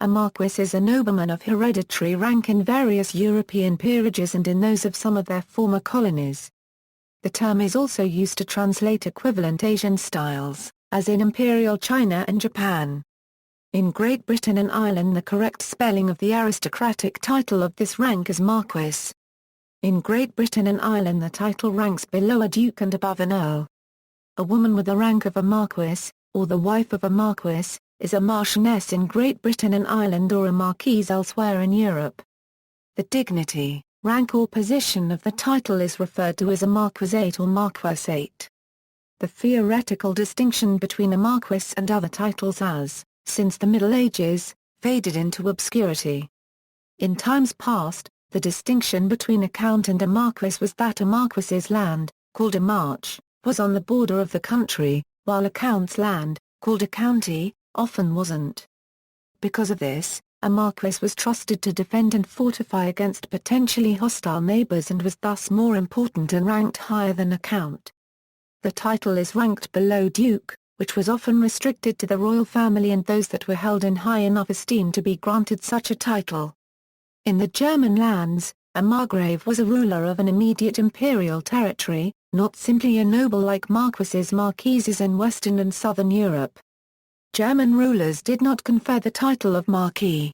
A marquis is a nobleman of hereditary rank in various European peerages and in those of some of their former colonies. The term is also used to translate equivalent Asian styles, as in Imperial China and Japan. In Great Britain and Ireland, the correct spelling of the aristocratic title of this rank is marquis. In Great Britain and Ireland, the title ranks below a duke and above an earl. A woman with the rank of a marquis, or the wife of a marquis, is a marchioness in Great Britain and Ireland or a marquise elsewhere in Europe. The dignity, rank or position of the title is referred to as a marquisate or marquisate. The theoretical distinction between a marquis and other titles has, since the Middle Ages, faded into obscurity. In times past, the distinction between a count and a marquis was that a marquis's land, called a march, was on the border of the country, while a count's land, called a county, often wasn't. Because of this, a marquis was trusted to defend and fortify against potentially hostile neighbors and was thus more important and ranked higher than a count. The title is ranked below duke, which was often restricted to the royal family and those that were held in high enough esteem to be granted such a title. In the German lands, a margrave was a ruler of an immediate imperial territory, not simply a noble like marquesses marquises in Western and Southern Europe. German rulers did not confer the title of marquis.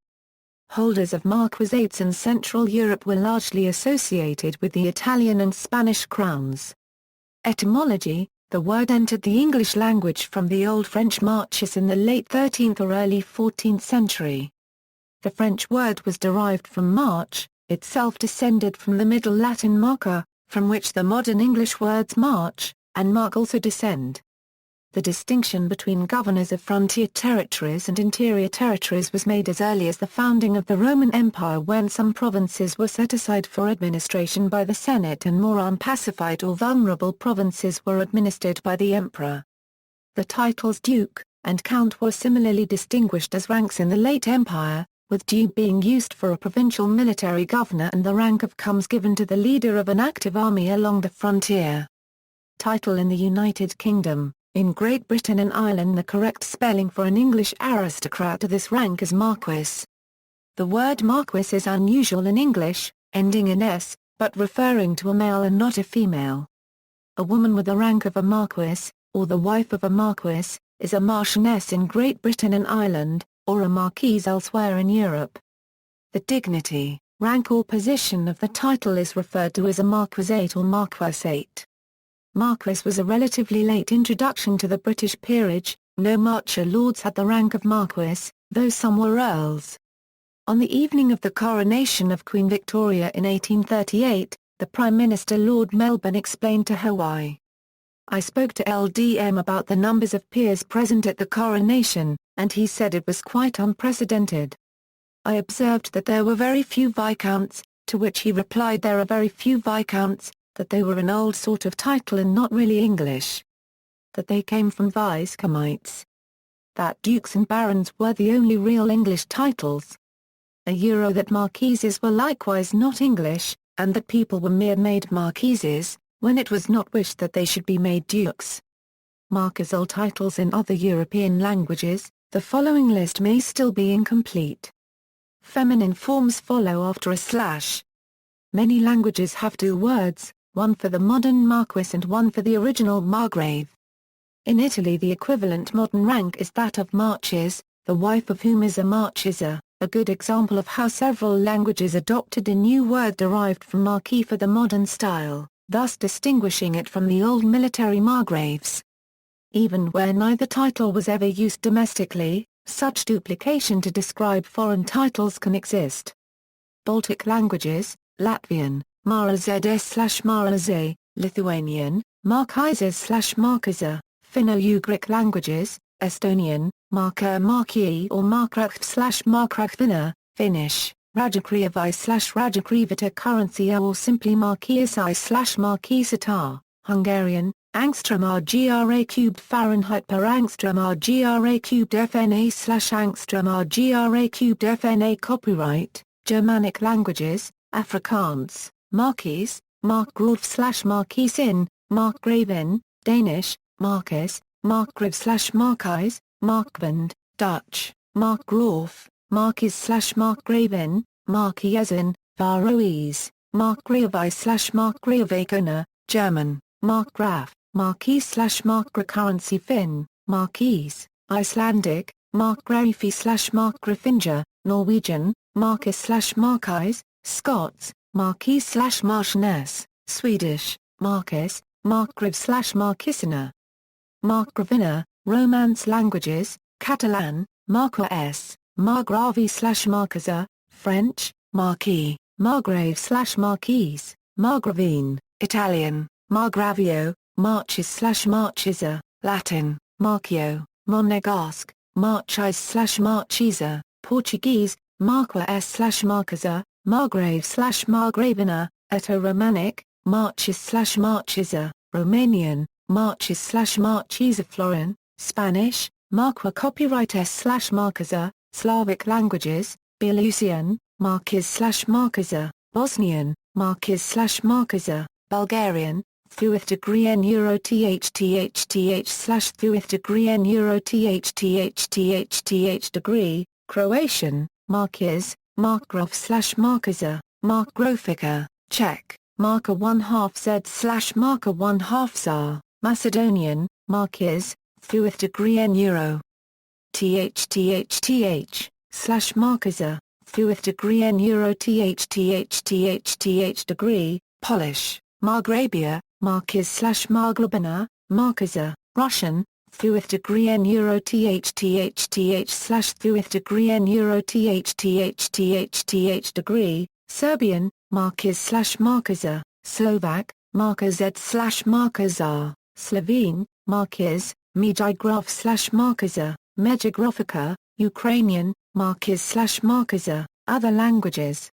Holders of marquisates in Central Europe were largely associated with the Italian and Spanish crowns. Etymology: the word entered the English language from the Old French marchis in the late 13th or early 14th century. The French word was derived from march, itself descended from the Middle Latin marca, from which the modern English words march, and mark also descend. The distinction between governors of frontier territories and interior territories was made as early as the founding of the Roman Empire, when some provinces were set aside for administration by the Senate and more unpacified or vulnerable provinces were administered by the emperor. The titles duke and count were similarly distinguished as ranks in the late empire, with duke being used for a provincial military governor and the rank of comes given to the leader of an active army along the frontier. Title in the United Kingdom. In Great Britain and Ireland, the correct spelling for an English aristocrat of this rank is marquis. The word marquis is unusual in English, ending in s, but referring to a male and not a female. A woman with the rank of a marquis, or the wife of a marquis, is a marchioness in Great Britain and Ireland, or a marquise elsewhere in Europe. The dignity, rank or position of the title is referred to as a marquisate or marquisate. Marquis was a relatively late introduction to the British peerage. No marcher lords had the rank of marquis, though some were earls. On the evening of the coronation of Queen Victoria in 1838, the Prime Minister Lord Melbourne explained to her why. "I spoke to LDM about the numbers of peers present at the coronation, and he said it was quite unprecedented. I observed that there were very few viscounts, to which he replied there are very few viscounts, that they were an old sort of title and not really English. That they came from viscounts. That dukes and barons were the only real English titles. That marquises were likewise not English, and that people were made marquises, when it was not wished that they should be made dukes." Marquisal titles in other European languages. The following list may still be incomplete. Feminine forms follow after a slash. Many languages have two words, one for the modern marquis and one for the original margrave. In Italy, the equivalent modern rank is that of marchis, the wife of whom is a marchesa, a good example of how several languages adopted a new word derived from marquis for the modern style, thus distinguishing it from the old military margraves. Even where neither title was ever used domestically, such duplication to describe foreign titles can exist. Baltic languages: Latvian, marquesses/marquise, Lithuanian, marquises/marquise, Finno-Ugric languages: Estonian, marquis or marquess/marquess, Finnish, Rajagrievai/Rajagrievita currency or simply marquisai/marquisate, Hungarian, angstrom gra³ Fahrenheit per angstrom gra³ FNA/angstrom gra³ FNA Copyright, Germanic languages: Afrikaans, marquis, markgraf/marquisin, markgraven, Danish, marquess, markgrave/marquise, markband, Dutch, markgraf, marquis/markgraven, marquiesin, Faroese, markgrave/markgravekoner, German, markgraf, marquis/markgra currency Finn, marquise, Icelandic, markgrafi/markgrafinja, Norwegian, marquis/marquise, Scots, marquis/marchioness, Swedish, marquess, markgrave/marquisina. Markgravina, Romance languages, Catalan, Marquess, margravi/marquesa, French, marquis, margrave/marquise, margravine, Italian, margravio, marchis/marchisa, Latin, marchio, monegasque, marchise/marchisa, Portuguese, marquess/marquesa, margrave/margravina, Etto-Romanic, marchis/marchisa, Romanian, marchis/marchisa Florin, Spanish, marquis copyright s/marquesa, Slavic languages, Belarusian, marquis/marquesa, Bosnian, marquis/marquesa, Bulgarian, th degree n euro th/th degree n euro th degree, Croatian, marquis, markgraf/marquesa, markgrofica, Czech, marka 1/2 z/marka 1/2 zar, Macedonian, marquis, th degree n euro th/marquesa, th degree n euro th/th degree, Polish, margrabia, marquis/marglobina, marquesa, Russian, th degree n euro th/th degree n euro th/th degree, Serbian, marquis/marquesa, Slovak, marquisate/marquesa, Slovene, marquis, mejigraf/marquesa, mejigrofica, Ukrainian, marquis/marquesa, other languages.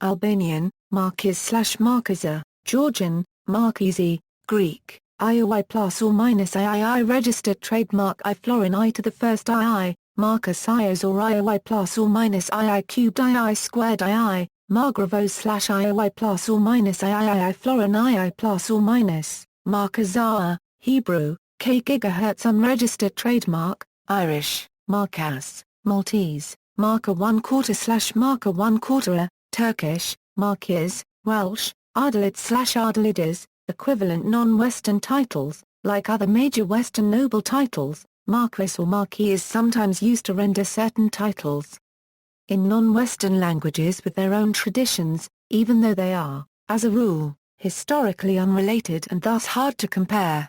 Albanian, marquis/marquesa, Georgian, marquise, Greek, IOI plus or minus III registered trademark I florin I to the first II, marquisios or IOI plus or minus II cubed II squared II, margravos/IOI plus or minus III florin II plus or minus, marquisate, Hebrew, K gigahertz unregistered trademark, Irish, marquess, Maltese, marca 1/4/marca 1/4, Turkish, marquis, Welsh, ardalid/ardalides, equivalent non-Western titles, like other major Western noble titles, marquis or marquis is sometimes used to render certain titles in non-Western languages with their own traditions, even though they are, as a rule, historically unrelated and thus hard to compare.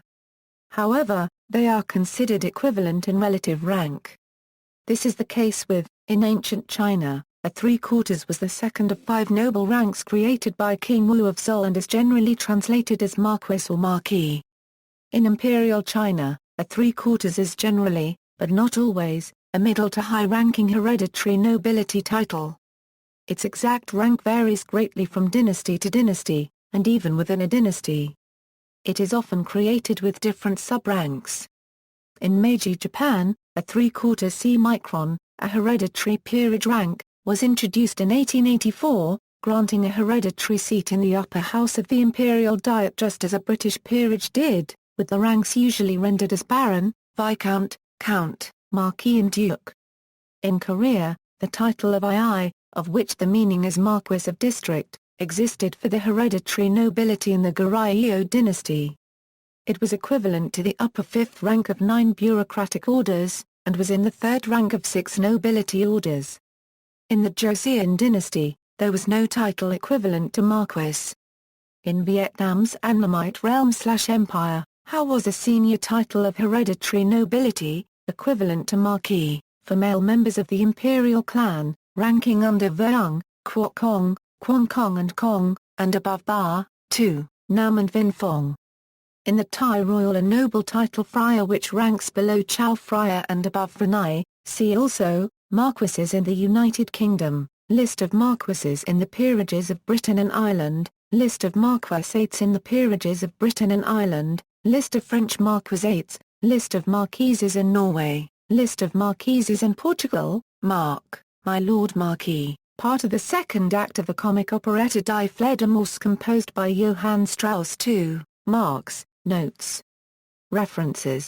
However, they are considered equivalent in relative rank. This is the case with, in ancient China, a 3/4 was the second of 5 noble ranks created by King Wu of Zhou and is generally translated as marquis or marquis. In imperial China, a 3/4 is generally, but not always, a middle to high-ranking hereditary nobility title. Its exact rank varies greatly from dynasty to dynasty, and even within a dynasty. It is often created with different sub-ranks. In Meiji Japan, a 3/4 c-micron, a hereditary peerage rank, was introduced in 1884, granting a hereditary seat in the upper house of the imperial diet just as a British peerage did, with the ranks usually rendered as baron, viscount, count, marquis and duke. In Korea, the title of II, of which the meaning is marquis of district, existed for the hereditary nobility in the Goryeo dynasty. It was equivalent to the upper 5th rank of 9 bureaucratic orders, and was in the 3rd rank of 6 nobility orders. In the Joseon dynasty, there was no title equivalent to marquis. In Vietnam's Annamite realm/empire, Hao was a senior title of hereditary nobility, equivalent to marquis, for male members of the imperial clan, ranking under Vuong, Quoc Kong, Quang Kong and Kong, and above Ba, Tu, Nam and Vin Phong. In the Thai royal a noble title friar which ranks below Chow friar and above Vranai, see also, Marquesses in the United Kingdom, list of marquesses in the peerages of Britain and Ireland, list of marquisates in the peerages of Britain and Ireland, list of French marquisates, list of marquises in Norway, list of marquises in Portugal, Mark, my Lord Marquis, part of the second act of the comic operetta Die Fledermaus composed by Johann Strauss II, Marx, notes. References